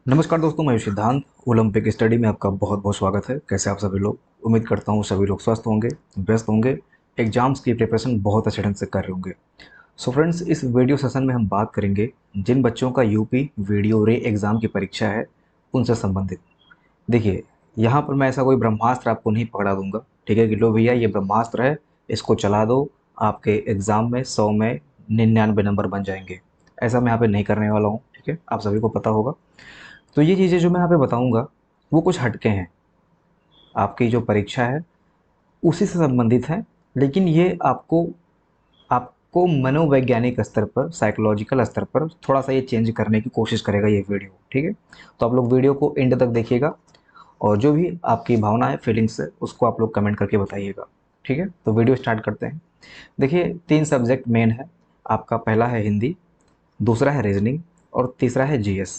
नमस्कार दोस्तों, मैं सिद्धांत। ओलंपिक स्टडी में आपका बहुत बहुत स्वागत है। कैसे आप सभी लोग? उम्मीद करता हूँ सभी लोग स्वस्थ होंगे, व्यस्त होंगे, एग्जाम्स की प्रिपरेशन बहुत अच्छे ढंग से कर रहे होंगे। सो फ्रेंड्स, इस वीडियो सेशन में हम बात करेंगे जिन बच्चों का यूपी वीडियो रे एग्ज़ाम की परीक्षा है उनसे संबंधित। देखिए, यहाँ पर मैं ऐसा कोई ब्रह्मास्त्र आपको नहीं पकड़ा दूंगा, ठीक है, कि लो भैया ये ब्रह्मास्त्र है, इसको चला दो, आपके एग्ज़ाम में 100 में 99 नंबर बन जाएंगे। ऐसा मैं यहाँ पे नहीं करने वाला हूँ, ठीक है, आप सभी को पता होगा। तो ये चीज़ें जो मैं यहाँ पे बताऊँगा वो कुछ हटके हैं। आपकी जो परीक्षा है उसी से संबंधित है, लेकिन ये आपको आपको मनोवैज्ञानिक स्तर पर, साइकोलॉजिकल स्तर पर थोड़ा-सा ये चेंज करने की कोशिश करेगा ये वीडियो, ठीक है? तो आप लोग वीडियो को एंड तक देखिएगा और जो भी आपकी भावना है, फीलिंग्स है, उसको आप लोग कमेंट करके बताइएगा, ठीक है? तो वीडियो स्टार्ट करते हैं। देखिए, 3 सब्जेक्ट मेन है। आपका पहला है हिंदी, दूसरा है रीज़निंग और तीसरा है जीएस।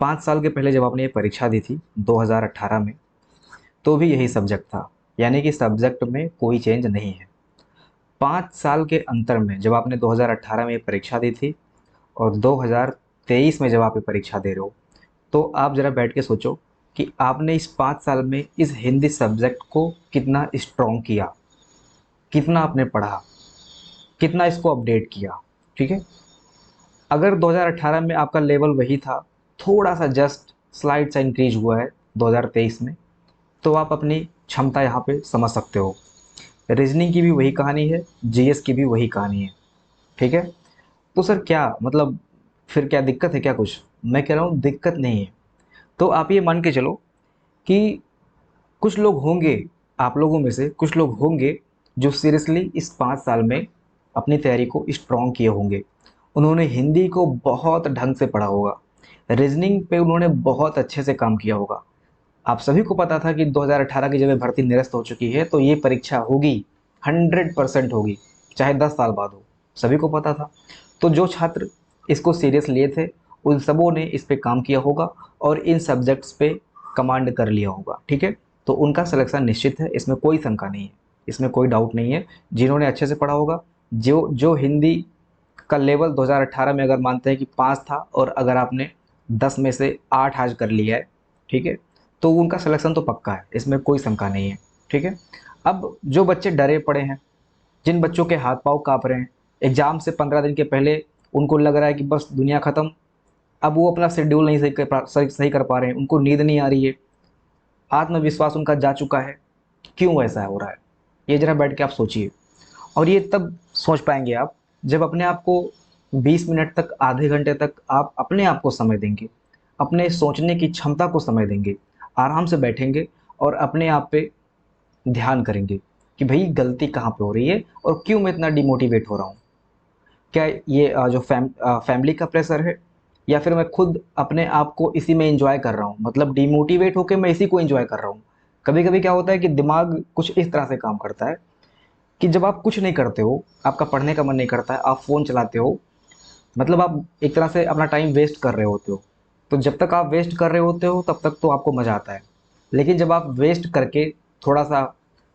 5 साल के पहले जब आपने ये परीक्षा दी थी 2018 में, तो भी यही सब्जेक्ट था, यानी कि सब्जेक्ट में कोई चेंज नहीं है। 5 साल के अंतर में जब आपने 2018 में ये परीक्षा दी थी और 2023 में जब आप ये परीक्षा दे रहे हो, तो आप ज़रा बैठ के सोचो कि आपने इस 5 साल में इस हिंदी सब्जेक्ट को कितना स्ट्रॉन्ग किया, कितना आपने पढ़ा, कितना इसको अपडेट किया, ठीक है? अगर 2018 में आपका लेवल वही था, थोड़ा-सा जस्ट स्लाइड सा इंक्रीज़ हुआ है 2023 में, तो आप अपनी क्षमता यहाँ पे समझ सकते हो। रीजनिंग की भी वही कहानी है, जीएस की भी वही कहानी है, ठीक है? तो सर क्या मतलब, फिर क्या दिक्कत है क्या कुछ? मैं कह रहा हूँ दिक्कत नहीं है। तो आप ये मान के चलो कि कुछ लोग होंगे, आप लोगों में से कुछ लोग होंगे जो सीरियसली इस 5 साल में अपनी तैयारी को स्ट्रॉन्ग किए होंगे। उन्होंने हिंदी को बहुत ढंग से पढ़ा होगा, रीजनिंग पे उन्होंने बहुत अच्छे से काम किया होगा। आप सभी को पता था कि 2018 की जब ये भर्ती निरस्त हो चुकी है तो ये परीक्षा होगी, 100% होगी, चाहे 10 साल बाद हो, सभी को पता था। तो जो छात्र इसको सीरियस लिए थे उन सबों ने इस पे काम किया होगा और इन सब्जेक्ट्स पे कमांड कर लिया होगा, ठीक है? तो उनका सिलेक्शन निश्चित है, इसमें कोई शंका नहीं है, इसमें कोई डाउट नहीं है। जिन्होंने अच्छे से पढ़ा होगा, जो जो हिंदी का लेवल 2018 में अगर मानते हैं कि 5 था और अगर आपने 10 में से 8 आज कर लिया है, ठीक है, तो उनका सिलेक्शन तो पक्का है, इसमें कोई शंका नहीं है, ठीक है। अब जो बच्चे डरे पड़े हैं, जिन बच्चों के हाथ पाँव काँप रहे हैं, एग्ज़ाम से 15 दिन के पहले उनको लग रहा है कि बस दुनिया ख़त्म, अब वो अपना शेड्यूल नहीं सही कर पा रहे हैं, उनको नींद नहीं आ रही है, आत्मविश्वास उनका जा चुका है, क्यों ऐसा हो रहा है? ये ज़रा बैठ के आप सोचिए। और ये तब सोच पाएँगे आप जब अपने आप को 20 मिनट तक, आधे घंटे तक आप अपने आप को समय देंगे, अपने सोचने की क्षमता को समय देंगे, आराम से बैठेंगे और अपने आप पे ध्यान करेंगे कि भई गलती कहाँ पे हो रही है और क्यों मैं इतना डिमोटिवेट हो रहा हूँ। क्या ये जो फैमिली का प्रेशर है या फिर मैं खुद अपने आप को इसी में एन्जॉय कर रहा हूँ, मतलब डिमोटिवेट होके मैं इसी को एन्जॉय कर रहा हूँ। कभी-कभी क्या होता है कि दिमाग कुछ इस तरह से काम करता है कि जब आप कुछ नहीं करते हो, आपका पढ़ने का मन नहीं करता है, आप फ़ोन चलाते हो, मतलब आप एक तरह से अपना टाइम वेस्ट कर रहे होते हो। तो जब तक आप वेस्ट कर रहे होते हो तब तक तो आपको मज़ा आता है। लेकिन जब आप वेस्ट करके थोड़ा-सा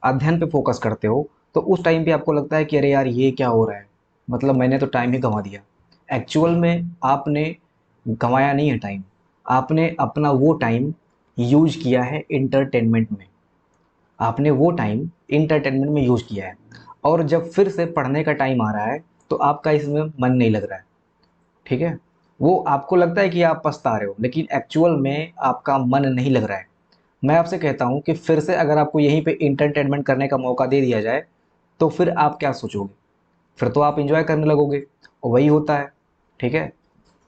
अध्ययन पे फ़ोकस करते हो, तो उस टाइम पे आपको लगता है कि अरे यार ये क्या हो रहा है? मतलब मैंने तो टाइम ही गँवा दिया। एक्चुअल में आपने गँवाया नहीं है टाइम, आपने अपना वो टाइम यूज़ किया है एंटरटेनमेंट में। आपने वो टाइम एंटरटेनमेंट में यूज़ किया है और जब फिर से पढ़ने का टाइम आ रहा है, तो आपका इसमें मन नहीं लग रहा है, ठीक है? वो आपको लगता है कि आप पछता रहे हो, लेकिन एक्चुअल में आपका मन नहीं लग रहा है। मैं आपसे कहता हूँ कि फिर से अगर आपको यहीं पे एंटरटेनमेंट करने का मौका दे दिया जाए, तो फिर आप क्या सोचोगे? फिर तो आप एन्जॉय करने लगोगे और वही होता है, ठीक है?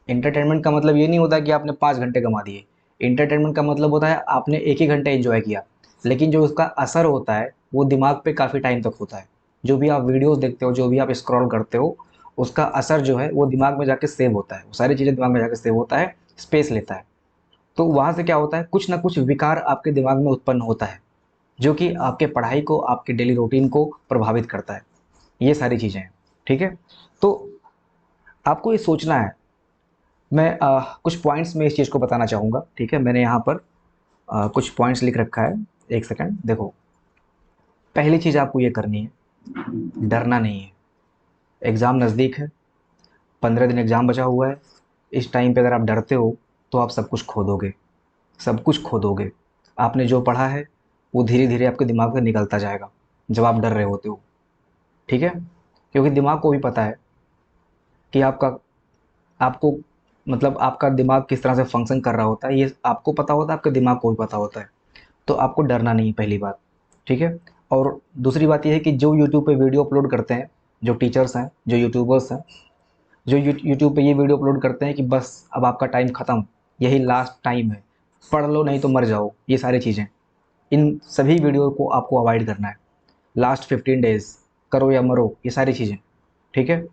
एंटरटेनमेंट का मतलब ये नहीं होता कि आपने 5 घंटे गँवा दिए। एंटरटेनमेंट का मतलब होता है आपने 1 ही घंटे एन्जॉय किया, लेकिन जो उसका असर होता है, वो दिमाग पे काफ़ी टाइम तक होता है। जो भी आप वीडियोज़ देखते हो, जो भी आप स्क्रॉल करते हो, उसका असर जो है वो दिमाग में जाके सेव होता है। वो सारी चीज़ें दिमाग में जाके सेव होता है, स्पेस लेता है। तो वहाँ से क्या होता है, कुछ न कुछ विकार आपके दिमाग में उत्पन्न होता है, जो कि आपके पढ़ाई को, आपके डेली रूटीन को प्रभावित करता है। ये सारी चीज़ें हैं, ठीक है? तो आपको ये सोचना है। मैं कुछ पॉइंट्स में इस चीज़ को बताना चाहूँगा, ठीक है? मैंने यहाँ पर कुछ पॉइंट्स लिख रखा है, 1 सेकंड देखो। पहली चीज़ आपको ये करनी है, डरना नहीं है। एग्ज़ाम नज़दीक है, 15 दिन एग्ज़ाम बचा हुआ है। इस टाइम पे अगर आप डरते हो, तो आप सब कुछ खो दोगे, सब कुछ खो दोगे। आपने जो पढ़ा है वो धीरे धीरे आपके दिमाग से निकलता जाएगा जब आप डर रहे होते हो, ठीक है। क्योंकि दिमाग को भी पता है कि आपको मतलब आपका दिमाग किस तरह से फंक्शन कर रहा होता है, ये आपको पता होता है, आपके दिमाग को भी पता होता है। तो आपको डरना नहीं है, पहली बात, ठीक है। और दूसरी बात ये है कि जो यूट्यूब पे वीडियो अपलोड करते हैं, जो टीचर्स हैं, जो यूट्यूबर्स हैं, जो यूट्यूब पे ये वीडियो अपलोड करते हैं कि बस अब आपका टाइम ख़त्म, यही लास्ट टाइम है, पढ़ लो नहीं तो मर जाओ, ये सारी चीज़ें, इन सभी वीडियो को आपको अवॉइड करना है। लास्ट 15 डेज़, करो या मरो, ये सारी चीज़ें, ठीक है।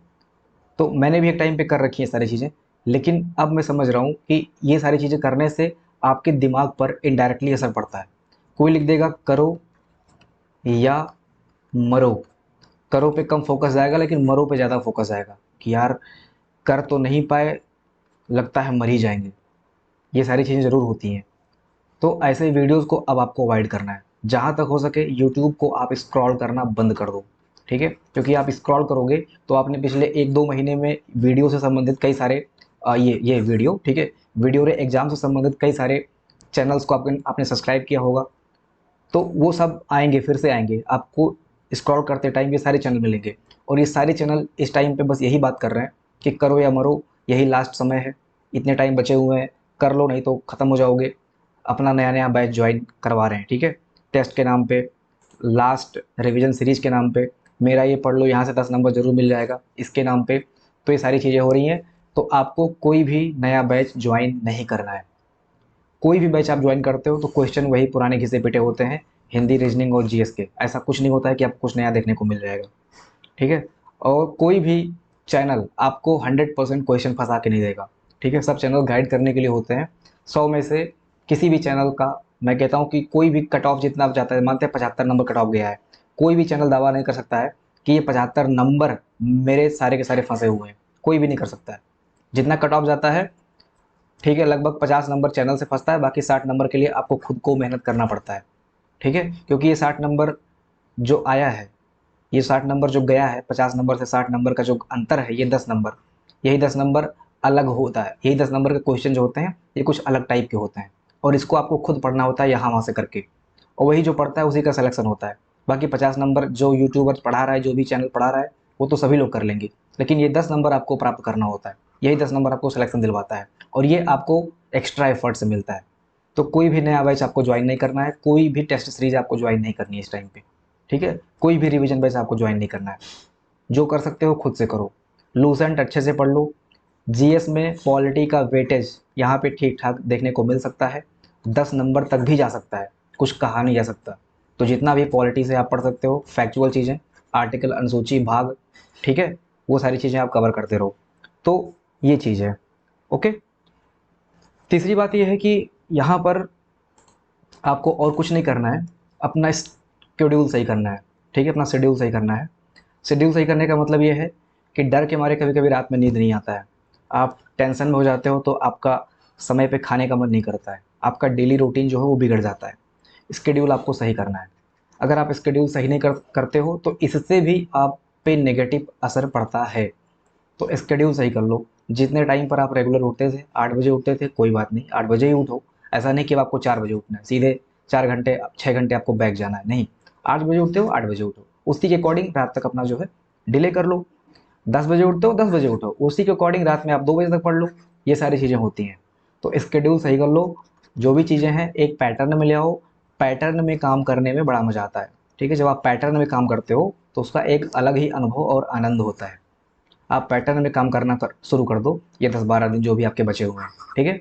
तो मैंने भी एक टाइम पे कर रखी है सारी चीज़ें, लेकिन अब मैं समझ रहा हूँ कि ये सारी चीज़ें करने से आपके दिमाग पर इनडायरेक्टली असर पड़ता है। कोई लिख देगा करो या मरो, करो पे कम फोकस जाएगा लेकिन मरो पे ज़्यादा फोकस जाएगा कि यार कर तो नहीं पाए, लगता है मर ही जाएंगे। ये सारी चीज़ें ज़रूर होती हैं। तो ऐसे वीडियोस को अब आपको अवॉइड करना है। जहाँ तक हो सके यूट्यूब को आप स्क्रॉल करना बंद कर दो, ठीक है। क्योंकि आप स्क्रॉल करोगे तो आपने पिछले 1-2 महीने में वीडियो से संबंधित कई सारे ये वीडियो, ठीक है, वीडियो और एग्जाम से संबंधित कई सारे चैनल्स को आपने सब्सक्राइब किया होगा। तो वो सब आएंगे, फिर से आएंगे, आपको स्क्रॉल करते टाइम ये सारे चैनल मिलेंगे। और ये सारे चैनल इस टाइम पे बस यही बात कर रहे हैं कि करो या मरो, यही लास्ट समय है, इतने टाइम बचे हुए हैं, कर लो नहीं तो ख़त्म हो जाओगे। अपना नया नया बैच ज्वाइन करवा रहे हैं, ठीक है, टेस्ट के नाम पे, लास्ट रिवीजन सीरीज के नाम पे, मेरा ये पढ़ लो यहाँ से 10 नंबर ज़रूर मिल जाएगा, इसके नाम पे। तो ये सारी चीज़ें हो रही हैं। तो आपको कोई भी नया बैच ज्वाइन नहीं करना है। कोई भी बैच आप ज्वाइन करते हो तो क्वेश्चन वही पुराने घिसे पिटे होते हैं, हिंदी, रीजनिंग और जीएस के। ऐसा कुछ नहीं होता है कि आपको कुछ नया देखने को मिल जाएगा, ठीक है। और कोई भी चैनल आपको 100% क्वेश्चन फंसा के नहीं देगा, ठीक है। सब चैनल गाइड करने के लिए होते हैं। 100 में से किसी भी चैनल का, मैं कहता हूँ कि कोई भी कट ऑफ जितना आप जाता है, मानते हैं 75 नंबर कट ऑफ गया है, कोई भी चैनल दावा नहीं कर सकता है कि ये 75 नंबर मेरे सारे के सारे फंसे हुए हैं, कोई भी नहीं कर सकता है। जितना कट ऑफ जाता है, ठीक है, लगभग 50 नंबर चैनल से फंसता है, बाकी 60 नंबर के लिए आपको खुद को मेहनत करना पड़ता है, ठीक है। क्योंकि ये 60 नंबर जो आया है, ये 60 नंबर जो गया है, 50 नंबर से 60 नंबर का जो अंतर है, ये 10 नंबर, यही 10 नंबर अलग होता है। यही 10 नंबर के क्वेश्चन जो होते हैं ये कुछ अलग टाइप के होते हैं, और इसको आपको खुद पढ़ना होता है यहाँ वहाँ से करके, और वही जो पढ़ता है उसी का सिलेक्शन होता है। बाकी 50 नंबर जो यूट्यूबर पढ़ा रहा है, जो भी चैनल पढ़ा रहा है, वो तो सभी लोग कर लेंगे, लेकिन ये 10 नंबर आपको प्राप्त करना होता है। यही 10 नंबर आपको सिलेक्शन दिलवाता है, और ये आपको एक्स्ट्रा एफर्ट से मिलता है। तो कोई भी नया बैच आपको ज्वाइन नहीं करना है, कोई भी टेस्ट सीरीज आपको ज्वाइन नहीं करनी है इस टाइम पे, ठीक है। कोई भी रिवीजन बैच आपको ज्वाइन नहीं करना है। जो कर सकते हो खुद से करो, लूसेंट अच्छे से पढ़ लो। जीएस में पॉलिटी का वेटेज यहाँ पे ठीक ठाक देखने को मिल सकता है, 10 नंबर तक भी जा सकता है, कुछ कहा नहीं जा सकता। तो जितना भी पॉलिटी से आप पढ़ सकते हो, फैक्चुअल चीज़ें, आर्टिकल, अनुसूची, भाग, ठीक है, वो सारी चीज़ें आप कवर करते रहो। तो ये चीज़ है, ओके। तीसरी बात ये है कि यहाँ पर आपको और कुछ नहीं करना है, अपना शेड्यूल सही करना है, ठीक है, अपना शेड्यूल सही करना है। शेड्यूल सही करने का मतलब ये है कि डर के मारे कभी कभी रात में नींद नहीं आता है, आप टेंशन में हो जाते हो, तो आपका समय पे खाने का मन नहीं करता है, आपका डेली रूटीन जो है वो बिगड़ जाता है। स्केड्यूल आपको सही करना है। अगर आप स्केड्यूल सही नहीं करते हो तो इससे भी आप पे नेगेटिव असर पड़ता है। तो स्केड्यूल सही कर लो। जितने टाइम पर आप रेगुलर उठते थे, 8 बजे उठते थे, कोई बात नहीं, 8 बजे ही उठो। ऐसा नहीं कि अब आपको 4 बजे उठना है, सीधे 4 घंटे 6 घंटे आपको बैग जाना है, नहीं। 8 बजे उठते हो, 8 बजे उठो, उसी के अकॉर्डिंग रात तक अपना जो है डिले कर लो। 10 बजे उठते हो, 10 बजे उठो, उसी के अकॉर्डिंग रात में आप 2 बजे तक पढ़ लो। ये सारी चीज़ें होती हैं। तो स्केड्यूल सही कर लो। जो भी चीज़ें हैं एक पैटर्न में ले आओ। पैटर्न में काम करने में बड़ा मज़ा आता है, ठीक है। जब आप पैटर्न में काम करते हो तो उसका एक अलग ही अनुभव और आनंद होता है। आप पैटर्न में काम करना शुरू कर दो, ये 10-12 दिन जो भी आपके बचे हुए हैं, ठीक है।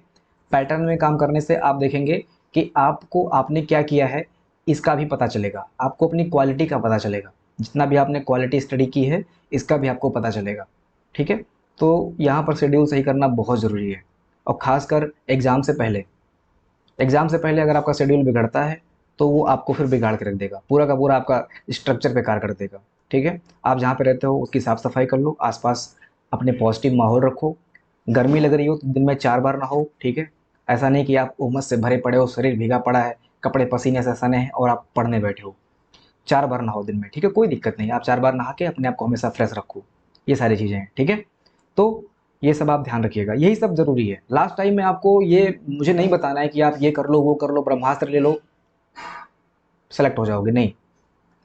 पैटर्न में काम करने से आप देखेंगे कि आपको आपने क्या किया है इसका भी पता चलेगा, आपको अपनी क्वालिटी का पता चलेगा। जितना भी आपने क्वालिटी स्टडी की है इसका भी आपको पता चलेगा, ठीक है। तो यहाँ पर शेड्यूल सही करना बहुत ज़रूरी है, और ख़ासकर एग्ज़ाम से पहले। एग्ज़ाम से पहले अगर आपका शेड्यूल बिगड़ता है तो वो आपको फिर बिगाड़ के रख देगा, पूरा का पूरा आपका स्ट्रक्चर बेकार कर देगा, ठीक है। आप जहाँ पे रहते हो उसकी साफ़ सफाई कर लो, आसपास अपने पॉजिटिव माहौल रखो। गर्मी लग रही हो तो दिन में 4 बार नहाओ, ठीक है। ऐसा नहीं कि आप उमस से भरे पड़े हो, शरीर भीगा पड़ा है, कपड़े पसीने से सने हैं और आप पढ़ने बैठे हो। 4 बार नहाओ दिन में, ठीक है, कोई दिक्कत नहीं, आप 4 बार नहा के अपने आप को हमेशा फ्रेश रखो। ये सारी चीज़ें हैं, ठीक है। तो ये सब आप ध्यान रखिएगा, यही सब ज़रूरी है। लास्ट टाइम में आपको ये मुझे नहीं बताना है कि आप ये कर लो, वो कर लो, ब्रह्मास्त्र ले लो, सेलेक्ट हो जाओगे, नहीं।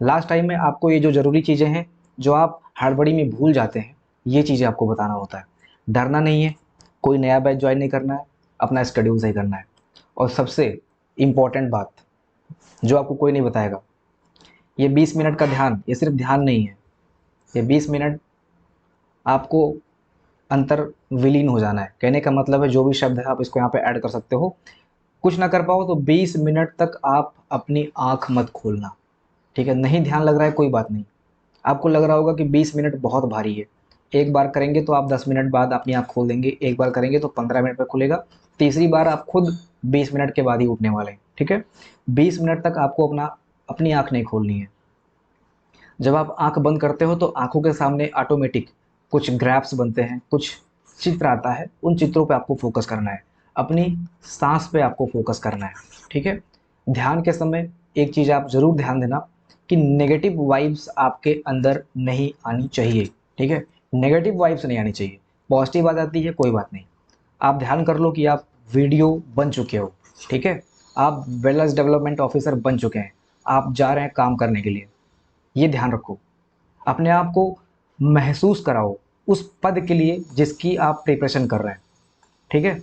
लास्ट टाइम में आपको ये जो ज़रूरी चीज़ें हैं, जो आप हड़बड़ी में भूल जाते हैं, ये चीज़ें आपको बताना होता है। डरना नहीं है, कोई नया बैच ज्वाइन नहीं करना है, अपना शेड्यूल सही करना है। और सबसे इम्पॉर्टेंट बात जो आपको कोई नहीं बताएगा, ये 20 मिनट का ध्यान, ये सिर्फ ध्यान नहीं है, ये 20 मिनट आपको अंतर विलीन हो जाना है। कहने का मतलब है जो भी शब्द है आप इसको यहाँ पे ऐड कर सकते हो। कुछ ना कर पाओ तो 20 मिनट तक आप अपनी आँख मत खोलना, ठीक है। नहीं ध्यान लग रहा है कोई बात नहीं, आपको लग रहा होगा कि 20 मिनट बहुत भारी है, एक बार करेंगे तो आप 10 मिनट बाद अपनी आँख खोल देंगे, एक बार करेंगे तो 15 मिनट पर खुलेगा, तीसरी बार आप खुद 20 मिनट के बाद ही उठने वाले हैं, ठीक है। 20 मिनट तक आपको अपनी आँख नहीं खोलनी है। जब आप आँख बंद करते हो तो आँखों के सामने ऑटोमेटिक कुछ ग्राफ्स बनते हैं, कुछ चित्र आता है, उन चित्रों पे आपको फोकस करना है, अपनी सांस पे आपको फोकस करना है, ठीक है। ध्यान के समय एक चीज़ आप ज़रूर ध्यान देना कि नेगेटिव वाइब्स आपके अंदर नहीं आनी चाहिए, ठीक है। नेगेटिव वाइब्स नहीं आनी चाहिए, पॉजिटिव आ जाती है कोई बात नहीं। आप ध्यान कर लो कि आप वीडियो बन चुके हो, ठीक है, आप वेलनेस डेवलपमेंट ऑफिसर बन चुके हैं, आप जा रहे हैं काम करने के लिए, ये ध्यान रखो। अपने आप को महसूस कराओ उस पद के लिए जिसकी आप प्रिपरेशन कर रहे हैं, ठीक है।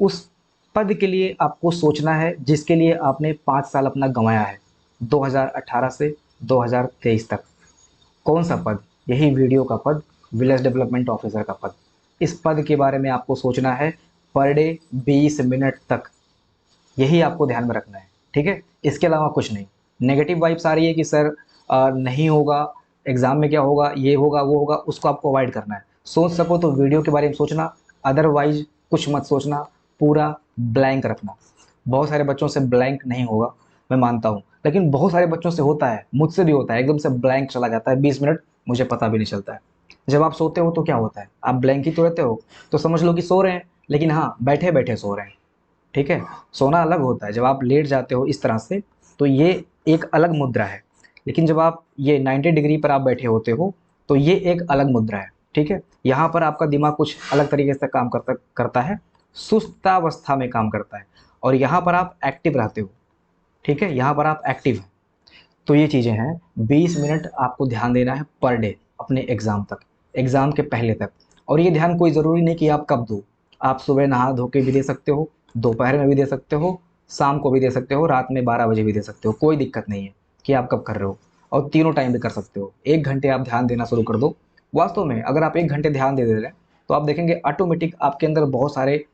उस पद के लिए आपको सोचना है जिसके लिए आपने 5 साल अपना गंवाया है, 2018 से 2023 तक। कौन सा पद? यही वीडियो का पद, विलेज डेवलपमेंट ऑफिसर का पद। इस पद के बारे में आपको सोचना है पर डे 20 मिनट तक, यही आपको ध्यान में रखना है, ठीक है। इसके अलावा कुछ नहीं। नेगेटिव वाइब्स आ रही है कि सर नहीं होगा, एग्ज़ाम में क्या होगा, ये होगा वो होगा, उसको आपको अवॉइड करना है। सोच सको तो वीडियो के बारे में सोचना, अदरवाइज कुछ मत सोचना, पूरा ब्लैंक रखना। बहुत सारे बच्चों से ब्लैंक नहीं होगा, मैं मानता हूँ, लेकिन बहुत सारे बच्चों से होता है, मुझसे भी होता है, एकदम से ब्लैंक चला जाता है 20 मिनट, मुझे पता भी नहीं चलता है। जब आप सोते हो तो क्या होता है, आप ब्लैंक ही तो रहते हो, तो समझ लो कि सो रहे हैं, लेकिन हाँ बैठे बैठे सो रहे हैं, ठीक है। सोना अलग होता है, जब आप लेट जाते हो इस तरह से तो ये एक अलग मुद्रा है, लेकिन जब आप ये 90 डिग्री पर आप बैठे होते हो तो ये एक अलग मुद्रा है, ठीक है। यहाँ पर आपका दिमाग कुछ अलग तरीके से काम करता है, सुस्तावस्था में काम करता है, और यहाँ पर आप एक्टिव रहते हो, ठीक है, यहाँ पर आप एक्टिव हैं। तो ये चीज़ें हैं, 20 मिनट आपको ध्यान देना है पर डे अपने एग्ज़ाम तक, एग्ज़ाम के पहले तक। और ये ध्यान कोई ज़रूरी नहीं कि आप कब दो, आप सुबह नहा धो के भी दे सकते हो, दोपहर में भी दे सकते हो, शाम को भी दे सकते हो, रात में 12 बजे भी दे सकते हो, कोई दिक्कत नहीं है कि आप कब कर रहे हो, और तीनों टाइम भी कर सकते हो। 1 घंटे आप ध्यान देना शुरू कर दो। वास्तव में अगर आप 1 घंटे ध्यान दे रहे हैं तो आप देखेंगे ऑटोमेटिक आपके अंदर बहुत सारे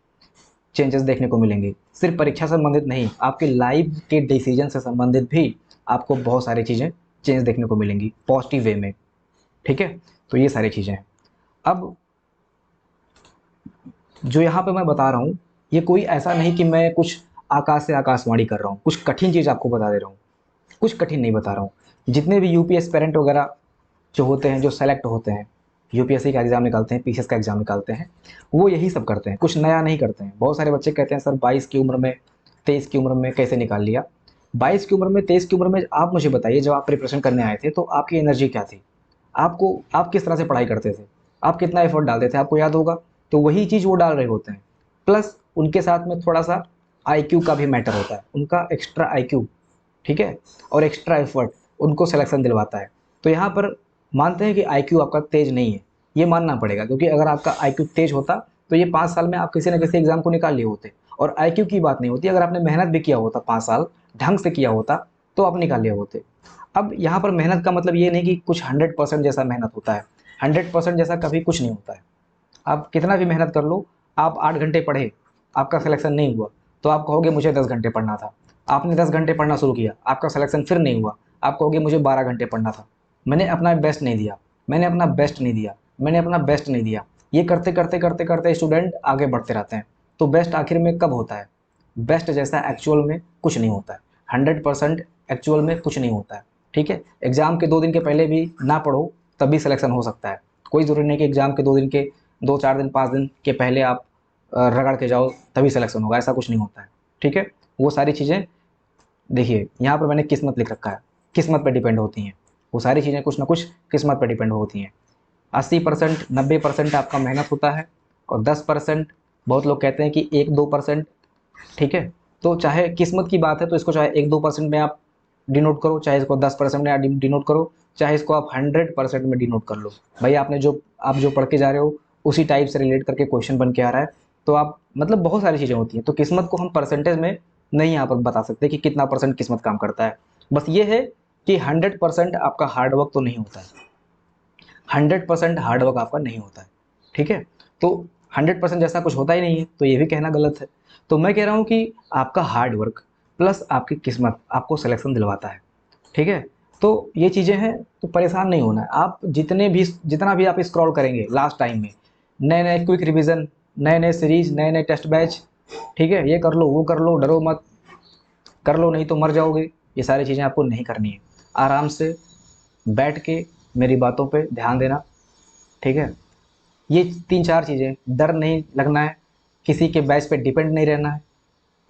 चेंजेस देखने को मिलेंगे। सिर्फ परीक्षा से संबंधित नहीं, आपके लाइफ के डिसीजन से संबंधित भी आपको बहुत सारी चीज़ें चेंज देखने को मिलेंगी पॉजिटिव वे में, ठीक है। तो ये सारी चीज़ें हैं। अब जो यहाँ पे मैं बता रहा हूँ, ये कोई ऐसा नहीं कि मैं कुछ आकाश से आकाशवाणी कर रहा हूँ, कुछ कठिन चीज़ आपको बता दे रहा हूँ, कुछ कठिन नहीं बता रहा हूँ। जितने भी यूपी एस्पिरेंट वगैरह जो होते हैं, जो सेलेक्ट होते हैं, यूपीएससी का एग्ज़ाम निकालते हैं, पीसीएस का एग्ज़ाम निकालते हैं, वो यही सब करते हैं, कुछ नया नहीं करते हैं। बहुत सारे बच्चे कहते हैं सर 22 की उम्र में, 23 की उम्र में कैसे निकाल लिया। 22 की उम्र में, 23 की उम्र में आप मुझे बताइए, जब आप प्रिपरेशन करने आए थे तो आपकी एनर्जी क्या थी, आप किस तरह से पढ़ाई करते थे, आप कितना एफर्ट डालते थे, आपको याद होगा। तो वही चीज़ वो डाल रहे होते हैं, प्लस उनके साथ में थोड़ा सा आईक्यू का भी मैटर होता है, उनका एक्स्ट्रा आईक्यू, ठीक है, और एक्स्ट्रा एफर्ट उनको सिलेक्शन दिलवाता है। तो यहाँ पर मानते हैं कि आईक्यू आपका तेज़ नहीं है, ये मानना पड़ेगा, क्योंकि अगर आपका आईक्यू तेज़ होता तो ये 5 साल में आप किसी न किसी एग्ज़ाम को निकाल लिए होते। और आईक्यू की बात नहीं होती, अगर आपने मेहनत भी किया होता 5 साल, ढंग से किया होता, तो आप निकाल लिए होते। अब यहाँ पर मेहनत का मतलब ये नहीं कि कुछ 100% जैसा मेहनत होता है, 100% जैसा कभी कुछ नहीं होता है। आप कितना भी मेहनत कर लो, आप 8 घंटे पढ़े, आपका सिलेक्शन नहीं हुआ, तो आप कहोगे मुझे 10 घंटे पढ़ना था। आपने 10 घंटे पढ़ना शुरू किया, आपका सिलेक्शन फिर नहीं हुआ, आप कहोगे मुझे 12 घंटे पढ़ना था। मैंने अपना बेस्ट नहीं दिया, मैंने अपना बेस्ट नहीं दिया, मैंने अपना बेस्ट नहीं दिया। ये करते करते करते करते स्टूडेंट आगे बढ़ते रहते हैं। तो बेस्ट आखिर में कब होता है? बेस्ट जैसा एक्चुअल में कुछ नहीं होता है, 100% एक्चुअल में कुछ नहीं होता है, ठीक है। एग्ज़ाम के 2 दिन के पहले भी ना पढ़ो तब भी सिलेक्शन हो सकता है। कोई ज़रूरी नहीं कि एग्ज़ाम के 2 दिन के, 2-4 दिन, 5 दिन के पहले आप रगड़ के जाओ तभी सिलेक्शन होगा, ऐसा कुछ नहीं होता है, ठीक है। वो सारी चीज़ें देखिए, यहाँ पर मैंने किस्मत लिख रखा है, किस्मत पे डिपेंड होती हैं। वो सारी चीज़ें कुछ ना कुछ किस्मत पे डिपेंड होती हैं। 80% 90% आपका मेहनत होता है, और 10%, बहुत लोग कहते हैं कि 1-2%, ठीक है। तो चाहे किस्मत की बात है तो इसको चाहे 1-2% में आप डिनोट करो, चाहे इसको 10% में आप डिनोट करो, चाहे इसको आप 100% में डिनोट कर लो। भाई आप जो पढ़ के जा रहे हो उसी टाइप से रिलेट करके क्वेश्चन बन के आ रहा है। तो आप मतलब बहुत सारी चीज़ें होती हैं, तो किस्मत को हम परसेंटेज में नहीं यहाँ पर बता सकते कि कितना परसेंट किस्मत काम करता है। बस ये है कि 100% आपका हार्डवर्क तो नहीं होता है, 100% हार्डवर्क आपका नहीं होता है, ठीक है। तो 100% जैसा कुछ होता ही नहीं है, तो ये भी कहना गलत है। तो मैं कह रहा हूँ कि आपका हार्डवर्क प्लस आपकी किस्मत आपको सिलेक्शन दिलवाता है, ठीक है। तो ये चीज़ें हैं, तो परेशान नहीं होना है। आप जितना भी आप स्क्रॉल करेंगे लास्ट टाइम में, नए नए क्विक रिवीजन, नए नए सीरीज, नए नए टेस्ट बैच, ठीक है, ये कर लो वो कर लो, डरो मत, कर लो नहीं तो मर जाओगे। ये सारी चीज़ें आपको नहीं करनी है। आराम से बैठ के मेरी बातों पे ध्यान देना, ठीक है। ये 3-4 चीज़ें, डर नहीं लगना है, किसी के बैच पे डिपेंड नहीं रहना है,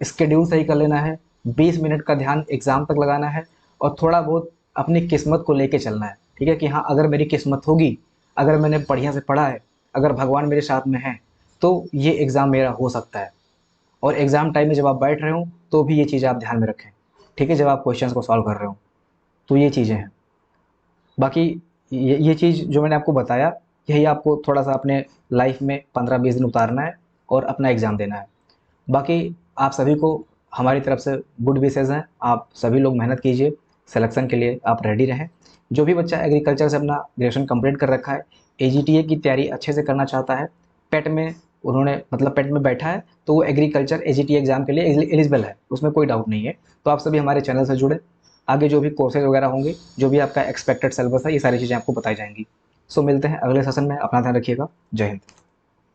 स्केड्यूल सही कर लेना है, 20 मिनट का ध्यान एग्ज़ाम तक लगाना है, और थोड़ा बहुत अपनी किस्मत को लेके चलना है, ठीक है, कि हाँ अगर मेरी किस्मत होगी, अगर मैंने बढ़िया से पढ़ा है, अगर भगवान मेरे साथ में है, तो ये एग्ज़ाम मेरा हो सकता है। और एग्ज़ाम टाइम में जब आप बैठ रहे हो तो भी ये चीज़ें आप ध्यान में रखें, ठीक है, जब आप क्वेश्चंस को सॉल्व कर रहे हो। तो ये चीज़ें हैं। बाकी ये चीज़ जो मैंने आपको बताया, यही आपको थोड़ा-सा अपने लाइफ में 15-20 दिन उतारना है और अपना एग्ज़ाम देना है। बाकी आप सभी को हमारी तरफ से गुड विशेज़ हैं। आप सभी लोग मेहनत कीजिए, सिलेक्शन के लिए आप रेडी रहें। जो भी बच्चा एग्रीकल्चर से अपना ग्रेजुएशन कंप्लीट कर रखा है, एजीटीए की तैयारी अच्छे से करना चाहता है, पेट में उन्होंने मतलब पेट में बैठा है, तो वो एग्रीकल्चर एजीटीए एग्ज़ाम के लिए एलिजिबल है, उसमें कोई डाउट नहीं है। तो आप सभी हमारे चैनल से जुड़े, आगे जो भी कोर्सेज़ वगैरह होंगे, जो भी आपका एक्सपेक्टेड सिलेबस है, ये सारी चीज़ें आपको बताई जाएँगी। सो मिलते हैं अगले सेशन में, अपना ध्यान रखिएगा। जय हिंद।